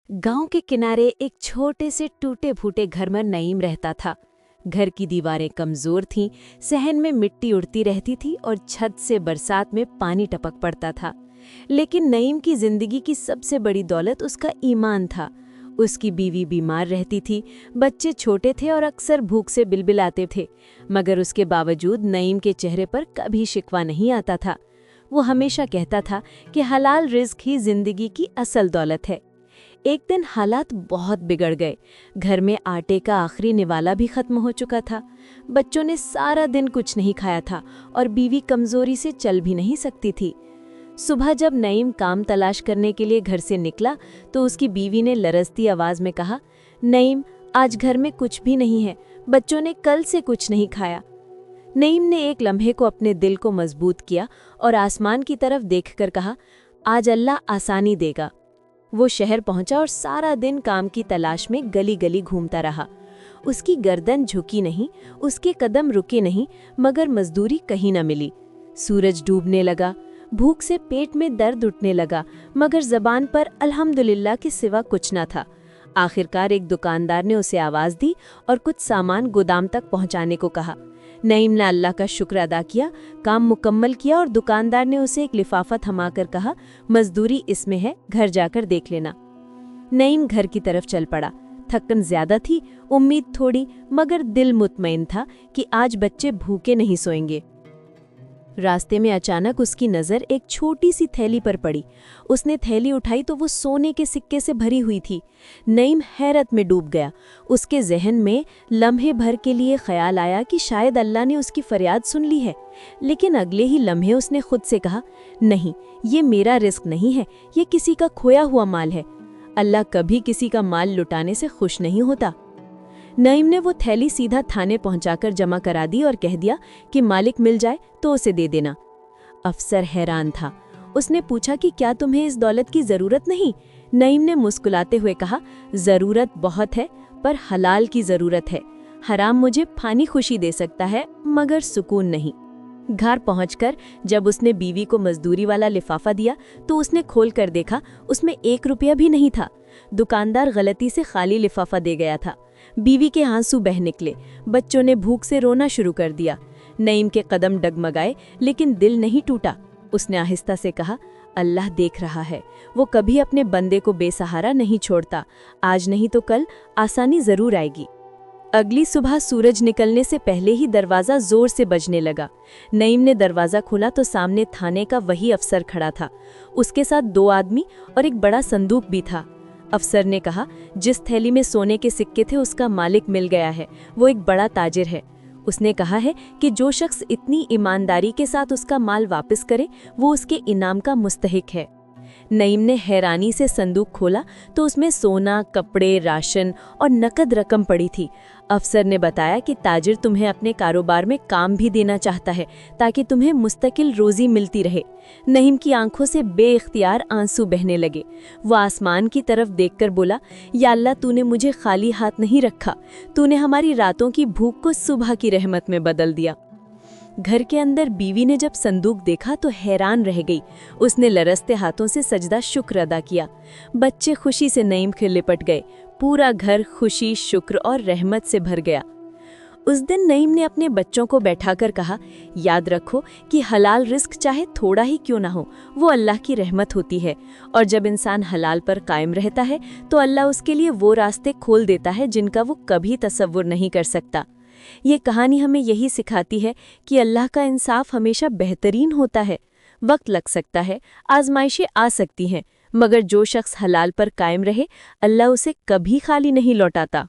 गांव के किनारे एक छोटे से टूटे फूटे घर में नईम रहता था। घर की दीवारें कमजोर थीं, सहन में मिट्टी उड़ती रहती थी और छत से बरसात में पानी टपक पड़ता था। लेकिन नईम की जिंदगी की सबसे बड़ी दौलत उसका ईमान था। उसकी बीवी बीमार रहती थी, बच्चे छोटे थे और अक्सर भूख से बिलबिलाते थे, मगर उसके बावजूद नईम के चेहरे पर कभी शिकवा नहीं आता था। वो हमेशा कहता था कि हलाल रिज़्क ही जिंदगी की असल दौलत है। एक दिन हालात बहुत बिगड़ गए। घर में आटे का आखिरी निवाला भी खत्म हो चुका था। बच्चों ने सारा दिन कुछ नहीं खाया था और बीवी कमजोरी से चल भी नहीं सकती थी। सुबह जब नईम काम तलाश करने के लिए घर से निकला तो उसकी बीवी ने लरजती आवाज में कहा, नईम, आज घर में कुछ भी नहीं है, बच्चों ने कल से कुछ नहीं खाया। नईम ने एक लम्हे को अपने दिल को मजबूत किया और आसमान की तरफ देखकर कहा, आज अल्लाह आसानी देगा। वो शहर पहुंचा और सारा दिन काम की तलाश में गली गली घूमता रहा। उसकी गर्दन झुकी नहीं, उसके कदम रुके नहीं, मगर मजदूरी कहीं न मिली। सूरज डूबने लगा, भूख से पेट में दर्द उठने लगा, मगर जबान पर अल्हम्दुलिल्लाह के सिवा कुछ न था। आखिरकार एक दुकानदार ने उसे आवाज़ दी और कुछ सामान गोदाम तक पहुंचाने को कहा। नईम ने अल्लाह का शुक्र अदा किया, काम मुकम्मल किया और दुकानदार ने उसे एक लिफाफा थमाकर कहा, मजदूरी इसमें है, घर जाकर देख लेना। नईम घर की तरफ चल पड़ा। थकन ज्यादा थी, उम्मीद थोड़ी, मगर दिल मुतमईन था कि आज बच्चे भूखे नहीं सोएंगे। रास्ते में अचानक उसकी नज़र एक छोटी सी थैली पर पड़ी। उसने थैली उठाई तो वो सोने के सिक्के से भरी हुई थी। नईम हैरत में डूब गया। उसके जहन में लम्हे भर के लिए ख्याल आया कि शायद अल्लाह ने उसकी फरियाद सुन ली है, लेकिन अगले ही लम्हे उसने खुद से कहा, नहीं, ये मेरा रिस्क नहीं है, ये किसी का खोया हुआ माल है। अल्लाह कभी किसी का माल लुटाने से खुश नहीं होता। नईम ने वो थैली सीधा थाने पहुंचाकर जमा करा दी और कह दिया कि मालिक मिल जाए तो उसे दे देना। अफसर हैरान था। उसने पूछा कि क्या तुम्हें इस दौलत की जरूरत नहीं? नईम ने मुस्कुराते हुए कहा, जरूरत बहुत है, पर हलाल की जरूरत है। हराम मुझे फानी खुशी दे सकता है, मगर सुकून नहीं। घर पहुंचकर जब उसने बीवी को मजदूरी वाला लिफाफा दिया तो उसने खोल कर देखा, उसमें 1 रुपया भी नहीं था। दुकानदार गलती से खाली लिफाफा दे गया था। बीवी के आंसू बह निकले, बच्चों ने भूख से रोना शुरू कर दिया। नईम के कदम डगमगाए, लेकिन दिल नहीं टूटा। उसने आहिस्ता से कहा, अल्लाह देख रहा है, वो कभी अपने बंदे को बेसहारा नहीं छोड़ता। आज नहीं तो कल आसानी जरूर आएगी। अगली सुबह सूरज निकलने से पहले ही दरवाज़ा जोर से बजने लगा। नईम ने दरवाज़ा खोला तो सामने थाने का वही अफसर खड़ा था। उसके साथ 2 आदमी और एक बड़ा संदूक भी था। अफसर ने कहा, जिस थैली में सोने के सिक्के थे उसका मालिक मिल गया है, वो एक बड़ा ताजिर है। उसने कहा है कि जो शख्स इतनी ईमानदारी के साथ उसका माल वापस करे वो उसके इनाम का मुस्तहिक है। नईम ने हैरानी से संदूक खोला तो उसमें सोना, कपड़े, राशन और नकद रकम पड़ी थी। अफसर ने बताया कि ताजिर तुम्हें अपने कारोबार में काम भी देना चाहता है ताकि तुम्हें मुस्तकिल रोजी मिलती रहे। नईम की आंखों से बेइख्तियार आंसू बहने लगे। वो आसमान की तरफ देखकर बोला, या अल्लाह, तूने मुझे खाली हाथ नहीं रखा, तूने हमारी रातों की भूख को सुबह की रहमत में बदल दिया। घर के अंदर बीवी ने जब संदूक देखा तो हैरान रह गई। उसने लरजते हाथों से सजदा शुक्र अदा किया। बच्चे खुशी से नईम के लिपट गए। पूरा घर खुशी, शुक्र और रहमत से भर गया। उस दिन नईम ने अपने बच्चों को बैठाकर कहा, याद रखो कि हलाल रिस्क चाहे थोड़ा ही क्यों ना हो, वो अल्लाह की रहमत होती है, और जब इंसान हलाल पर कायम रहता है तो अल्लाह उसके लिए वो रास्ते खोल देता है जिनका वो कभी तसव्वुर नहीं कर सकता। ये कहानी हमें यही सिखाती है कि अल्लाह का इंसाफ हमेशा बेहतरीन होता है। वक्त लग सकता है, आजमाइशें आ सकती हैं, मगर जो शख्स हलाल पर कायम रहे, अल्लाह उसे कभी खाली नहीं लौटाता।